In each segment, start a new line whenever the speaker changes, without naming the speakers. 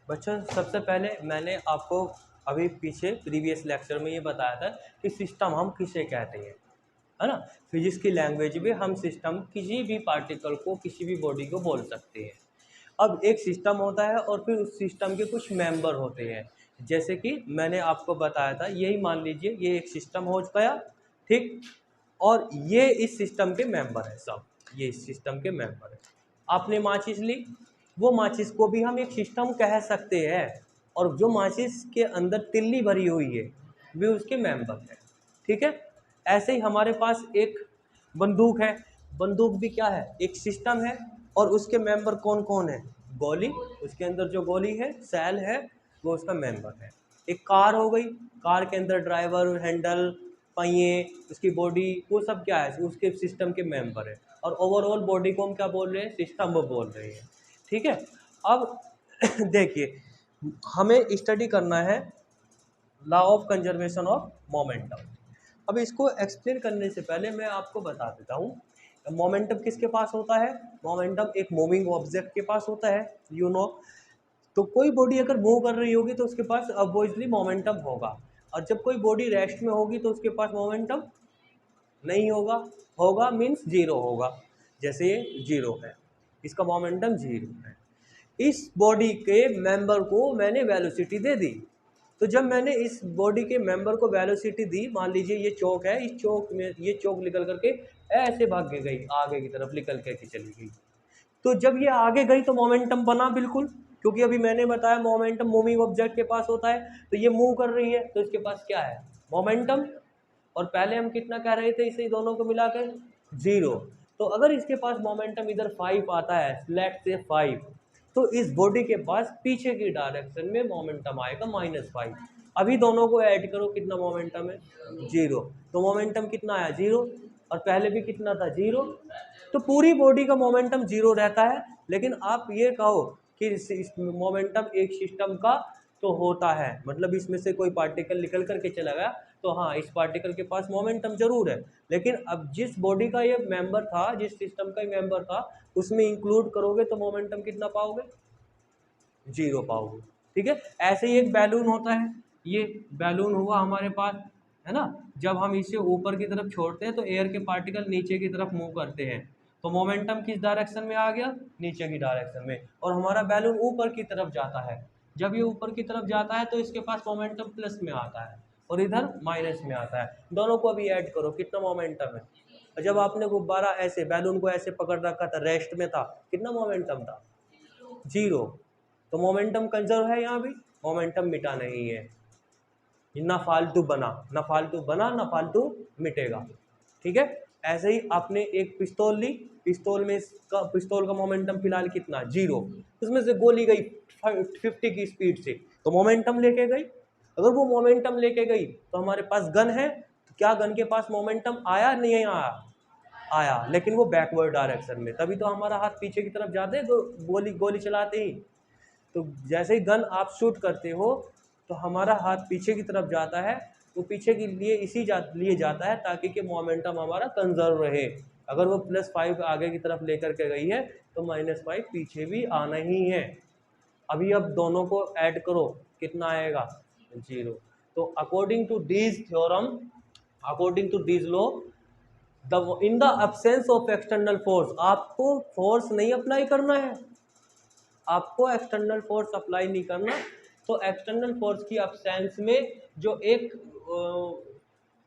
बच्चों सबसे पहले मैंने आपको अभी पीछे प्रीवियस लेक्चर में ये बताया था कि सिस्टम हम किसे कहते हैं, है ना। फिजिक्स की लैंग्वेज में हम सिस्टम किसी भी पार्टिकल को, किसी भी बॉडी को बोल सकते हैं। अब एक सिस्टम होता है और फिर उस सिस्टम के कुछ मेंबर होते हैं। जैसे कि मैंने आपको बताया था, यही मान लीजिए ये एक सिस्टम हो गया, ठीक। और ये इस सिस्टम के मेंबर है सब, ये इस सिस्टम के मेंबर है। आपने माचिस ली, वो माचिस को भी हम एक सिस्टम कह सकते हैं, और जो माचिस के अंदर तिल्ली भरी हुई है वे उसके मेंबर है, ठीक है। ऐसे ही हमारे पास एक बंदूक है, बंदूक भी क्या है, एक सिस्टम है, और उसके मेंबर कौन कौन है, गोली, उसके अंदर जो गोली है, सेल है, वो उसका मेंबर है। एक कार हो गई, कार के अंदर ड्राइवर, हैंडल, पहिए, उसकी बॉडी, वो सब क्या है, उसके सिस्टम के मेंबर है। और ओवरऑल बॉडी को हम क्या बोल रहे हैं, सिस्टम बोल रहे हैं, ठीक है। अब देखिए, हमें स्टडी करना है law of conservation of momentum. अब इसको एक्सप्लेन करने से पहले मैं आपको बता देता हूँ मोमेंटम किसके पास होता है। मोमेंटम एक मूविंग ऑब्जेक्ट के पास होता है, यू नो। तो कोई बॉडी अगर मूव कर रही होगी तो उसके पास ऑब्वियसली मोमेंटम होगा, और जब कोई बॉडी रेस्ट में होगी तो उसके पास मोमेंटम नहीं होगा, होगा मीन्स जीरो होगा। जैसे ये जीरो है, इसका मोमेंटम जीरो है। इस बॉडी के मेंबर को मैंने वेलोसिटी दे दी। तो जब मैंने इस बॉडी के मेंबर को वेलोसिटी दी, मान लीजिए ये चौक है, इस चौक में ये चौक निकल करके ऐसे भाग के गई, आगे की तरफ निकल के चली गई। तो जब ये आगे गई तो मोमेंटम बना बिल्कुल, क्योंकि अभी मैंने बताया मोमेंटम मूविंग ऑब्जेक्ट के पास होता है। तो ये मूव कर रही है तो इसके पास क्या है, मोमेंटम। और पहले हम कितना कह रहे थे इसे दोनों को मिलाकर, जीरो। तो अगर इसके पास मोमेंटम इधर 5 आता है, लेट से 5, तो इस बॉडी के पास पीछे की डायरेक्शन में मोमेंटम आएगा -5। अभी दोनों को ऐड करो, कितना मोमेंटम है, जीरो। तो मोमेंटम कितना आया, जीरो। और पहले भी कितना था, जीरो। तो पूरी बॉडी का मोमेंटम जीरो रहता है। लेकिन आप ये कहो कि मोमेंटम एक सिस्टम का तो होता है, मतलब इसमें से कोई पार्टिकल निकल करके चला गया तो हाँ, इस पार्टिकल के पास मोमेंटम जरूर है। लेकिन अब जिस बॉडी का ये मेंबर था, जिस सिस्टम का मेंबर था, उसमें इंक्लूड करोगे तो मोमेंटम कितना पाओगे, जीरो पाओगे, ठीक है। ऐसे ही एक बैलून होता है, ये बैलून हुआ हमारे पास, है ना। जब हम इसे ऊपर की तरफ छोड़ते हैं तो एयर के पार्टिकल नीचे की तरफ मूव करते हैं, तो मोमेंटम किस डायरेक्शन में आ गया, नीचे की डायरेक्शन में। और हमारा बैलून ऊपर की तरफ जाता है, जब ये ऊपर की तरफ जाता है तो इसके पास मोमेंटम प्लस में आता है, और इधर माइनस में आता है। दोनों को अभी ऐड करो, कितना मोमेंटम है। और जब आपने गुब्बारा ऐसे बैलून को ऐसे पकड़ रखा था, रेस्ट में था, कितना मोमेंटम था, जीरो। तो मोमेंटम कंजर्व है, यहाँ भी मोमेंटम मिटा नहीं है, ना फालतू बना, ना फालतू बना, ना फालतू मिटेगा, ठीक है। ऐसे ही आपने एक पिस्तौल ली, पिस्तौल का मोमेंटम फिलहाल कितना, जीरो। उसमें से गोली गई 50 की स्पीड से, तो मोमेंटम लेके गई। अगर वो मोमेंटम लेके गई तो हमारे पास गन है, तो क्या गन के पास मोमेंटम आया, नहीं आया, आया, लेकिन वो बैकवर्ड डायरेक्शन में। तभी तो हमारा हाथ पीछे की तरफ जाते हैं गोली गोली चलाते ही। तो जैसे ही गन आप शूट करते हो तो हमारा हाथ पीछे की तरफ जाता है, वो पीछे के लिए लिए जाता है ताकि कि मोमेंटम हमारा कंजर्व रहे। अगर वो +5 आगे की तरफ लेकर के गई है तो -5 पीछे भी आना ही है। अभी अब दोनों को ऐड करो, कितना आएगा, जीरो। तो according to this theorem, according to this law, in the absence of external force, आपको फोर्स नहीं अप्लाई करना है, आपको एक्सटर्नल फोर्स अप्लाई नहीं करना। तो एक्सटर्नल फोर्स की एब्सेंस में जो एक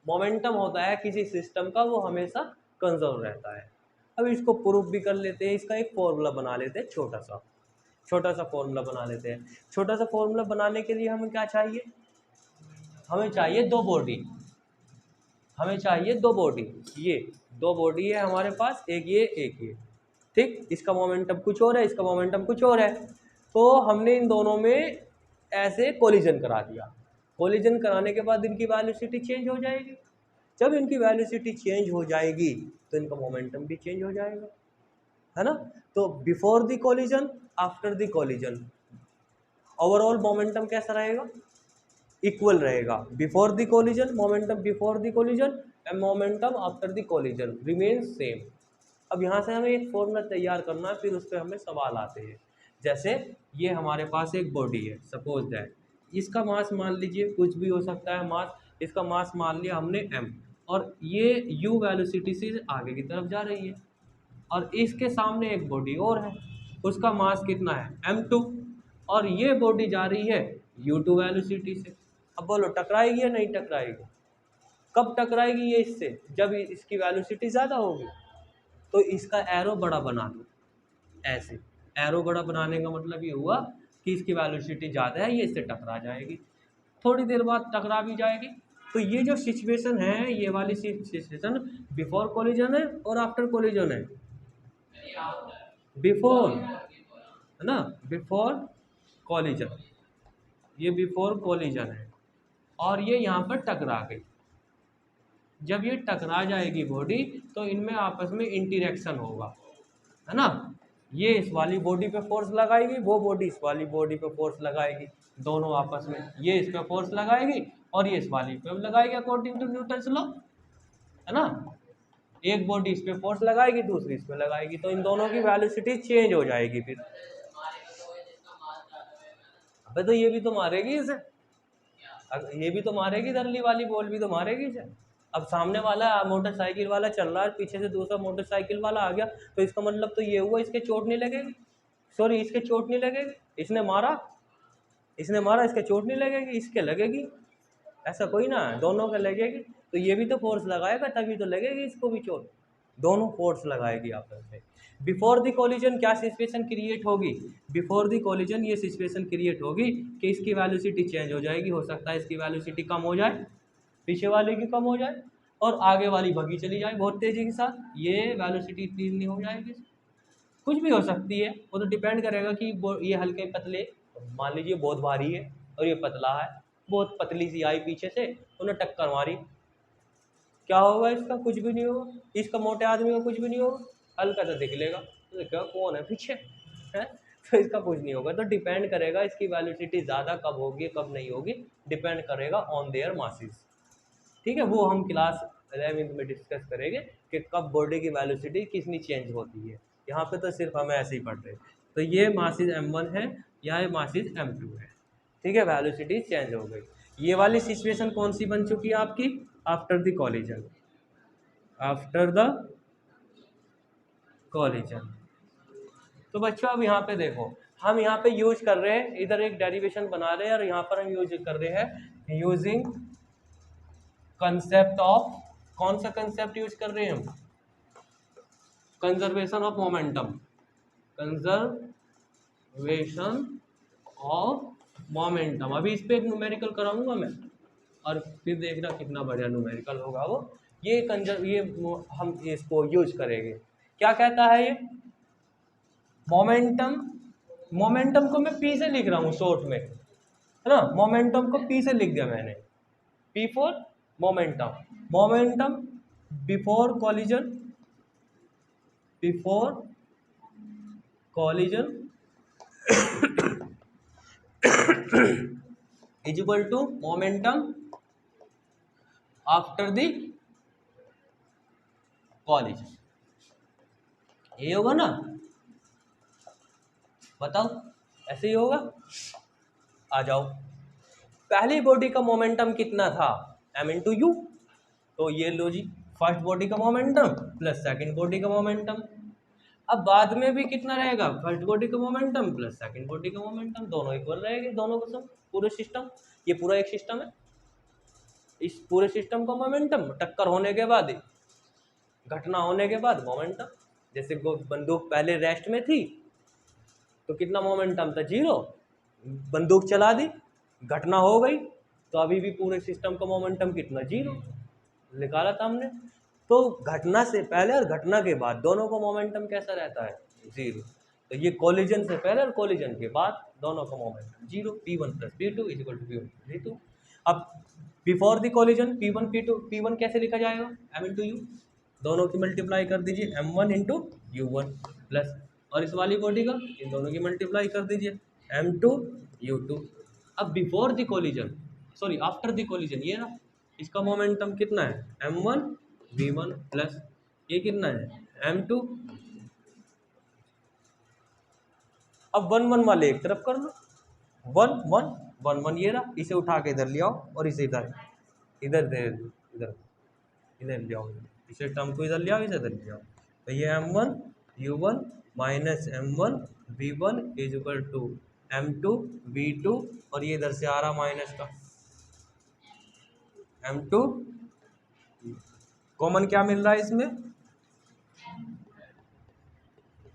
मोमेंटम होता है किसी सिस्टम का, वो हमेशा कंजर्व रहता है। अब इसको प्रूफ भी कर लेते हैं, इसका एक फॉर्मूला बना लेते हैं, छोटा सा फॉर्मूला बना लेते हैं। छोटा सा फॉर्मूला बनाने के लिए हमें क्या चाहिए, हमें चाहिए दो बॉडी, हमें चाहिए दो बॉडी। ये दो बॉडी है हमारे पास, एक ये, ठीक। इसका मोमेंटम कुछ और है, इसका मोमेंटम कुछ और है। तो हमने इन दोनों में ऐसे कोलिजन करा दिया। कोलिजन कराने के बाद इनकी वेलोसिटी चेंज हो जाएगी। जब इनकी वेलोसिटी चेंज हो जाएगी तो इनका मोमेंटम भी चेंज हो जाएगा, है ना। तो before the collision, after the collision, overall momentum कैसा रहेगा, इक्वल रहेगा। Before the collision momentum, before the collision and momentum after the collision remains same. अब यहाँ से हमें एक फॉर्मूला तैयार करना है, फिर उस पर हमें सवाल आते हैं। जैसे ये हमारे पास एक बॉडी है, सपोज दैट इसका मास मान लीजिए, कुछ भी हो सकता है मास, इसका मास मान लिया हमने m, और ये u वेलोसिटी से आगे की तरफ जा रही है, और इसके सामने एक बॉडी और है, उसका मास कितना है m2, और ये बॉडी जा रही है u2 वेलोसिटी से। अब बोलो टकराएगी या नहीं टकराएगी? कब टकराएगी ये इससे? जब इसकी वेलोसिटी ज़्यादा होगी। तो इसका एरो बड़ा बना दो, ऐसे एरो बड़ा बनाने का मतलब ये हुआ कि इसकी वेलोसिटी ज़्यादा है, ये इससे टकरा जाएगी, थोड़ी देर बाद टकरा भी जाएगी। तो ये जो सिचुएशन है, ये वाली सिचुएशन बिफोर कोलिजन है और आफ्टर कोलिजन है। बिफोर है ना, बिफोर कोलिजन, ये बिफोर कोलिजन है, और ये यहाँ पर टकरा गई। जब ये टकरा जाएगी बॉडी, तो इनमें आपस में इंटरेक्शन होगा, है ना। ये इस वाली बॉडी पे फोर्स लगाएगी, वो बॉडी इस वाली बॉडी पे फोर्स लगाएगी, दोनों आपस में, ये इस पे फोर्स लगाएगी और ये इस वाली पे लगाएगी अकॉर्डिंग टू न्यूटन्स लॉ, है ना। एक बॉडी इस पे फोर्स लगाएगी, दूसरी इस पे लगाएगी, तो इन दोनों की वेलोसिटी चेंज हो जाएगी। फिर अबे तो ये भी तो मारेगी इसे, ये भी तो मारेगी, दरली वाली बॉल भी तो मारेगी इसे। अब सामने वाला मोटरसाइकिल वाला चल रहा है, पीछे से दूसरा मोटरसाइकिल वाला आ गया, तो इसका मतलब तो ये हुआ इसके चोट नहीं लगेगी, सॉरी इसके चोट नहीं लगेगी, इसने मारा इसके चोट नहीं लगेगी, इसके लगेगी, ऐसा कोई ना है, दोनों के लगेगी। तो ये भी तो फोर्स लगाएगा, तभी तो लगेगी इसको भी चोट, दोनों फोर्स लगाएगी आपस में। बिफोर द कोलिजन क्या सिचुएशन क्रिएट होगी? बिफोर द कोलिजन ये सिचुएशन क्रिएट होगी कि इसकी वेलोसिटी चेंज हो जाएगी, हो सकता है इसकी वेलोसिटी कम हो जाए, पीछे वाले की कम हो जाए, और आगे वाली भगी चली जाए बहुत तेज़ी के साथ, ये वेलोसिटी इतनी नहीं हो जाएगी, कुछ भी हो सकती है। वो तो डिपेंड करेगा कि ये हल्के पतले, मान लीजिए बहुत भारी है और ये पतला है, बहुत पतली सी आई पीछे से, उन्हें टक्कर मारी, क्या होगा इसका? कुछ भी नहीं होगा। इसका मोटे आदमी का कुछ भी नहीं होगा, हल्का सा दिख लेगा तो देखा कौन है पीछे, है, तो इसका कुछ नहीं होगा। तो डिपेंड करेगा इसकी वेलोसिटी ज़्यादा कब होगी कब नहीं होगी, डिपेंड करेगा ऑन देयर मासेस। ठीक है, वो हम क्लास 11वीं में डिस्कस करेंगे कि कब बॉडी की वेलोसिटी कितनी चेंज होती है। यहाँ पे तो सिर्फ हमें ऐसे ही पढ़ रहे। तो ये मासेस m1 है, यहाँ ये मासेस m2 है, ठीक है, वेलोसिटी चेंज हो गई। ये वाली सिचुएशन कौन सी बन चुकी है आपकी? After the collision, after the collision. तो बच्चों अब यहाँ पे देखो, हम यहाँ पे यूज कर रहे हैं, इधर एक डेरिवेशन बना रहे हैं और यहाँ पर हम यूज कर रहे हैं यूजिंग कंसेप्ट ऑफ, कौन सा कंसेप्ट यूज कर रहे हैं हम? Conservation of momentum, conservation of momentum. अभी इस पे एक न्यूमेरिकल कराऊंगा मैं, और फिर देखना कितना बढ़िया न्यूमेरिकल होगा वो। ये हम इसको यूज करेंगे। क्या कहता है ये? मोमेंटम, मोमेंटम को मैं पी से लिख रहा हूँ शॉर्ट में, है ना, मोमेंटम को पी से लिख दिया मैंने, p for momentum. Momentum before collision, before collision is equal to momentum after the collision. ये होगा ना, बताओ ऐसे ही होगा? आ जाओ, पहली बॉडी का मोमेंटम कितना था? m into you. तो ये लो जी, फर्स्ट बॉडी का मोमेंटम प्लस सेकंड बॉडी का मोमेंटम। अब बाद में भी कितना रहेगा? फर्स्ट बॉडी का मोमेंटम प्लस सेकंड बॉडी का मोमेंटम, दोनों इक्वल रहेंगे, दोनों को सब, पूरे सिस्टम, ये पूरा एक सिस्टम है। इस पूरे सिस्टम का मोमेंटम टक्कर होने के बाद, घटना होने के बाद मोमेंटम, जैसे बंदूक पहले रेस्ट में थी तो कितना मोमेंटम था? 0। बंदूक चला दी, घटना हो गई, तो अभी भी पूरे सिस्टम का मोमेंटम कितना? 0 निकाला था हमने। तो घटना से पहले और घटना के बाद दोनों का मोमेंटम कैसा रहता है? 0। तो ये कोलिजन से पहले और कोलिजन के बाद दोनों का momentum 0, p1 plus p2 is equal to p1 plus p2। अब before the collision p1 p2, p1 कैसे लिखा जाएगा? m इंटू यू, दोनों की मल्टीप्लाई कर दीजिए, m1 इंटू u1 प्लस, और इस वाली बॉडी का इन दोनों की मल्टीप्लाई कर दीजिए, m2 u2। अब before the collision, sorry after the collision, ये ना, इसका मोमेंटम कितना है? m1 v1 प्लस ये कितना है? m2, अब 1 1 वाले एक तरफ कर लो, 1 1 1 1 ये रहा, इसे उठा के इधर ले आओ और इसे इधर इधर इधर इधर ले आओ, इसे टर्म को इधर ले आओ, इसे इधर ले आओ। तो ये m1 u1 minus m1 v1 is equal to m2 v2, और ये इधर से आ रहा माइनस का m2, कॉमन क्या मिल रहा है इसमें,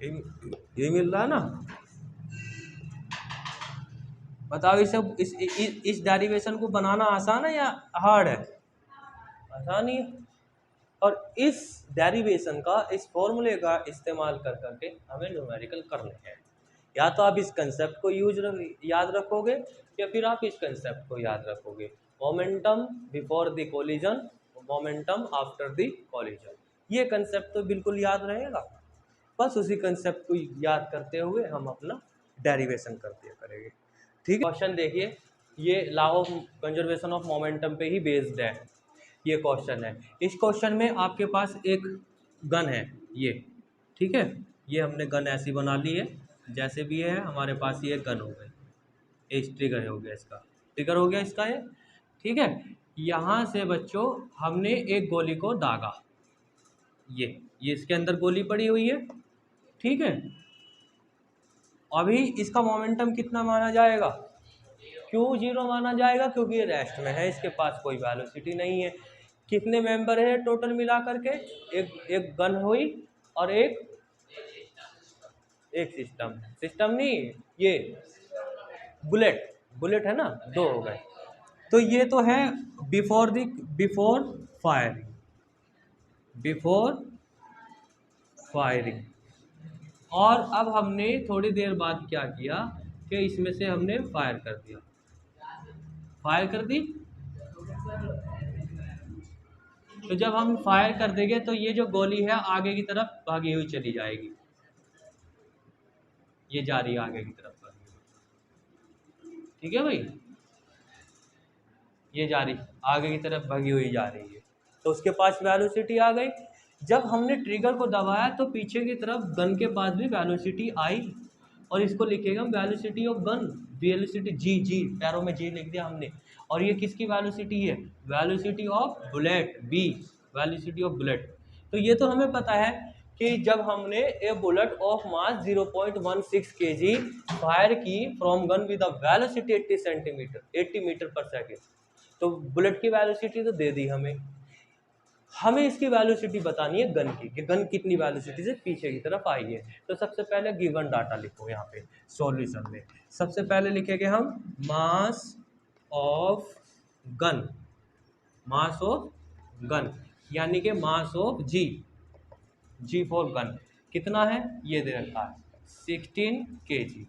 ये मिल रहा है ना। बताओ इस डेरिवेशन को बनाना आसान है या हार्ड है? आसान ही है। और इस डेरिवेशन का, इस फॉर्मूले का इस्तेमाल कर करके हमें न्यूमेरिकल करने हैं। या तो आप इस कंसेप्ट को याद रखोगे या फिर आप इस कंसेप्ट को याद रखोगे, momentum before the collision, momentum after the collision. ये कंसेप्ट तो बिल्कुल याद रहेगा, बस उसी कंसेप्ट को याद करते हुए हम अपना डेरिवेशन कर दिया करेंगे। ठीक है, क्वेश्चन देखिए, ये law of conservation of momentum पे ही बेस्ड है ये क्वेश्चन है। इस क्वेश्चन में आपके पास एक गन है ये, ठीक है, ये हमने गन ऐसी बना ली है, जैसे भी है हमारे पास ये गन हो गई, इस ट्रिगर हो गया, इसका ट्रिगर हो गया इसका ये, ठीक है। यहाँ से बच्चों हमने एक गोली को दागा, ये इसके अंदर गोली पड़ी हुई है, ठीक है। अभी इसका मोमेंटम कितना माना जाएगा, क्यों 0 माना जाएगा, क्योंकि ये रेस्ट में है, इसके पास कोई वेलोसिटी नहीं है। कितने मेंबर है टोटल मिला करके, एक गन हुई और एक सिस्टम नहीं, ये बुलेट है ना, 2 हो गए। तो ये तो है बिफोर फायरिंग। और अब हमने थोड़ी देर बाद क्या किया कि इसमें से हमने फायर कर दी। तो जब हम फायर कर देंगे तो ये जो गोली है आगे की तरफ भागी हुई चली जाएगी, ये जा रही है आगे की तरफ भागी हुई, ठीक है भाई, ये जा रही आगे की तरफ भागी हुई जा रही है, तो उसके पास वेलोसिटी आ गई। जब हमने ट्रिगर को दबाया तो पीछे की तरफ गन के पास भी वेलोसिटी आई, और इसको लिखेगा हम वेलोसिटी ऑफ गन, वेलोसिटी जी पैरों में जी लिख दिया हमने। और ये किसकी वेलोसिटी है, velocity of bullet, B velocity of bullet. तो ये तो हमें पता है कि जब हमने a bullet of mass 0.16 kg fire की from gun with a velocity 80 metre per second, तो बुलेट की वेलोसिटी तो दे दी हमें इसकी वेलोसिटी बतानी है गन की, कि गन कितनी वेलोसिटी से पीछे की तरफ आई है। तो सबसे पहले गिवन डाटा लिखो यहाँ पे सॉल्यूशन में। सबसे पहले लिखेंगे हम मास ऑफ गन, यानी कि mass of g for gun कितना है, ये दे रखा है 16 kg।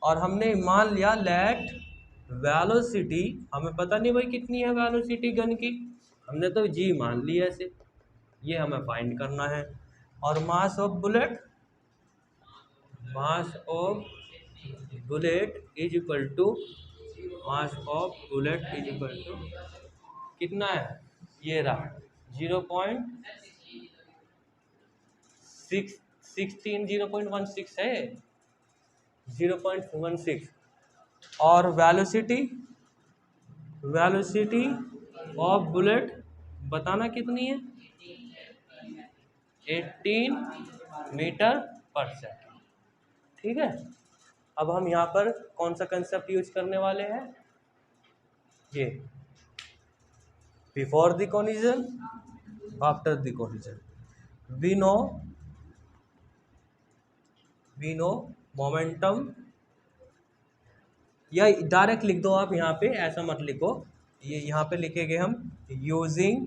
और हमने मान लिया लेट वेलोसिटी, हमें पता नहीं भाई कितनी है वेलोसिटी गन की, हमने तो जी मान लिया ऐसे, ये हमें फाइंड करना है। और mass of bullet is equal to कितना है, ये रहा 0.16 है, 0.16। और वेलोसिटी ऑफ बुलेट बताना कितनी है, 18 मीटर पर सेकेंड, ठीक है। अब हम यहाँ पर कौन सा कंसेप्ट यूज करने वाले हैं, ये before the collision, after the collision. We know momentum, या डायरेक्ट लिख दो आप यहाँ पे, ऐसा मत लिखो, ये यहाँ पे लिखेंगे हम यूजिंग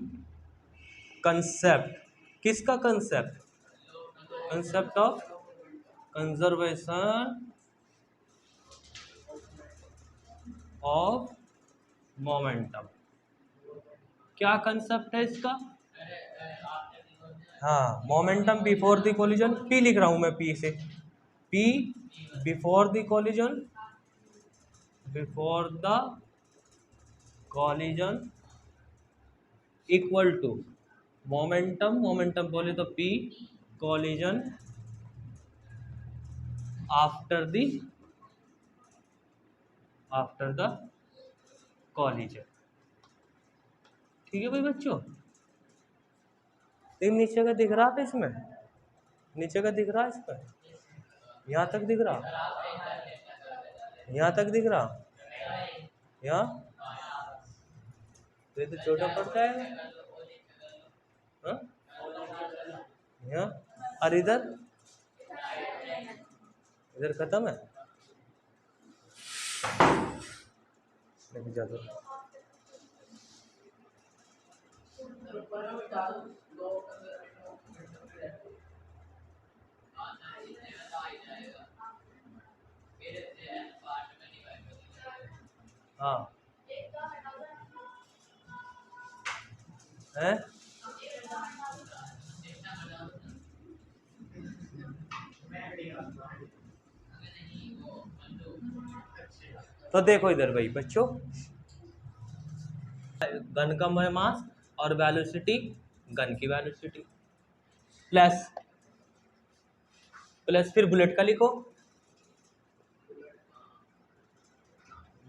कंसेप्ट, किसका concept, concept of conservation of momentum. क्या कंसेप्ट है इसका, हाँ, momentum before the collision, p लिख रहा हूं मैं, पी से, p before the collision equal to momentum बोले तो p collision after the collision. ठीक है भाई बच्चों, एक नीचे का दिख रहा है इसमें, नीचे का दिख रहा है इसमें, यहाँ तक दिख रहा, यहाँ तक दिख रहा, यहाँ तो ये तो छोटा पड़ता है। हाँ? यहाँ और इधर खत्म है। ज़्यादा हाँ है। तो देखो इधर भाई बच्चों, गन का मास और वेलोसिटी, गन की वेलोसिटी प्लस फिर बुलेट का लिखो,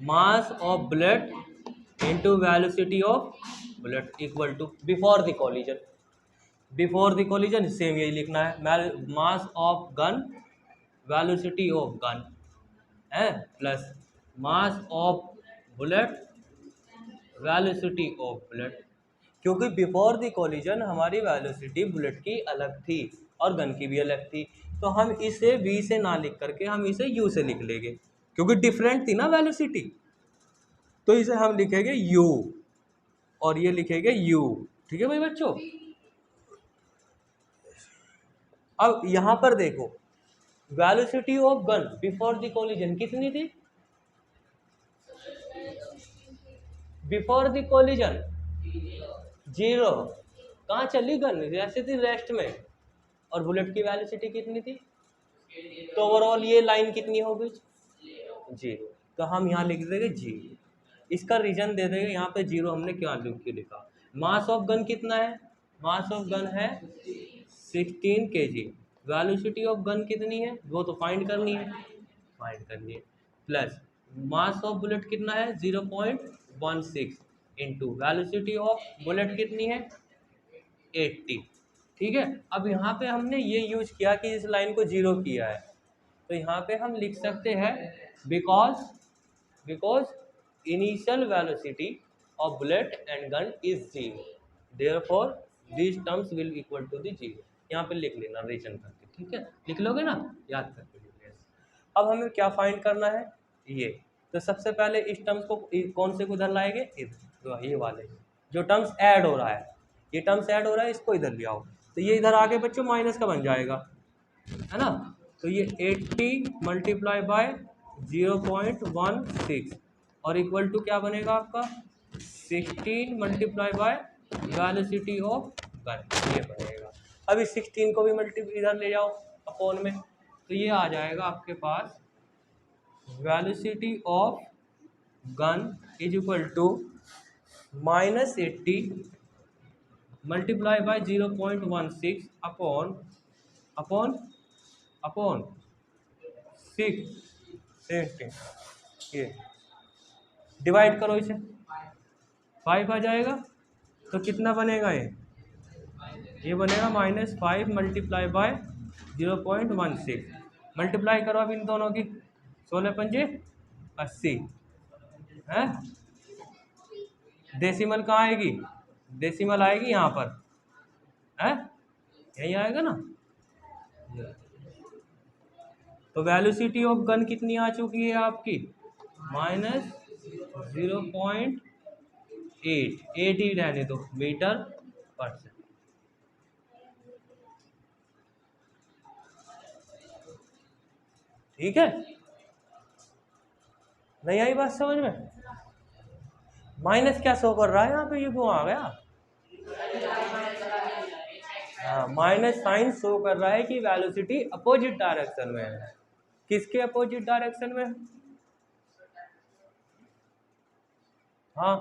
mass of bullet into velocity of bullet equal to before the collision same यही लिखना है, mass of gun velocity of gun है plus mass of bullet velocity of bullet. क्योंकि before the collision हमारी velocity bullet की अलग थी और गन की भी अलग थी, तो हम इसे v से ना लिख करके हम इसे u से लिख लेंगे, क्योंकि डिफरेंट थी ना वेलोसिटी, तो इसे हम लिखेंगे u और ये लिखेंगे u। ठीक है भाई बच्चों, अब यहाँ पर देखो velocity of gun before the collision कितनी थी, बिफोर द कॉलिजन 0, कहाँ चली गन, जैसे थी रेस्ट में, और बुलेट की वेलोसिटी कितनी थी, तो ओवरऑल ये लाइन कितनी हो गई 0, तो हम यहाँ लिख देंगे 0। इसका रीजन दे देंगे यहाँ पे 0 हमने क्यों लिखा। मास ऑफ गन कितना है, मास ऑफ गन है 16 kg, वेलोसिटी ऑफ गन कितनी है वो तो फाइंड करनी है, प्लस मास ऑफ बुलेट कितना है 0.16 इंटू वेलोसिटी ऑफ बुलेट कितनी है 80। ठीक है, अब यहाँ पे हमने ये यूज किया कि इस लाइन को 0 किया है, तो यहाँ पे हम लिख सकते हैं because initial velocity of bullet and gun is 0, therefore these terms will equal to the 0। यहाँ पे लिख लेना रीजन करके, ठीक है, लिख लोगे ना, याद करके लिख लेना। अब हमें क्या फाइंड करना है, ये तो सबसे पहले इस टर्म्स को कौन से को इधर लाएंगे, इधर, ये वाले जो टर्म्स ऐड हो रहा है, ये टर्म्स ऐड हो रहा है, इसको इधर ले आओ, तो ये इधर आगे बच्चों माइनस का बन जाएगा, है ना, तो ये 80 मल्टीप्लाई बाय 0.16 और इक्वल टू क्या बनेगा आपका 16 multiply by velocity of gun, ये बनेगा। अब इस 16 को भी इधर ले जाओ अपॉन में, तो ये आ जाएगा आपके पास velocity of gun is equal to -80 multiply by 0.16 upon 6 ये डिवाइड करो, इसे 5 आ जाएगा, तो कितना बनेगा ये बनेगा -5 मल्टीप्लाई बाय 0.16, मल्टीप्लाई करो अब इन दोनों की, 16 पंजे 80 है, डेसिमल कहाँ आएगी, डेसिमल आएगी यहाँ पर है, यही आएगा ना। तो वेलोसिटी ऑफ गन कितनी आ चुकी है आपकी -0.8 ही रहने दो मीटर पर सेकंड। ठीक है, नहीं आई बात समझ में, माइनस क्या शो कर रहा है यहाँ पे, ये क्यों आ गया, हाँ माइनस साइन शो कर रहा है कि वेलोसिटी अपोजिट डायरेक्शन में है, किसके अपोजिट डायरेक्शन में, हाँ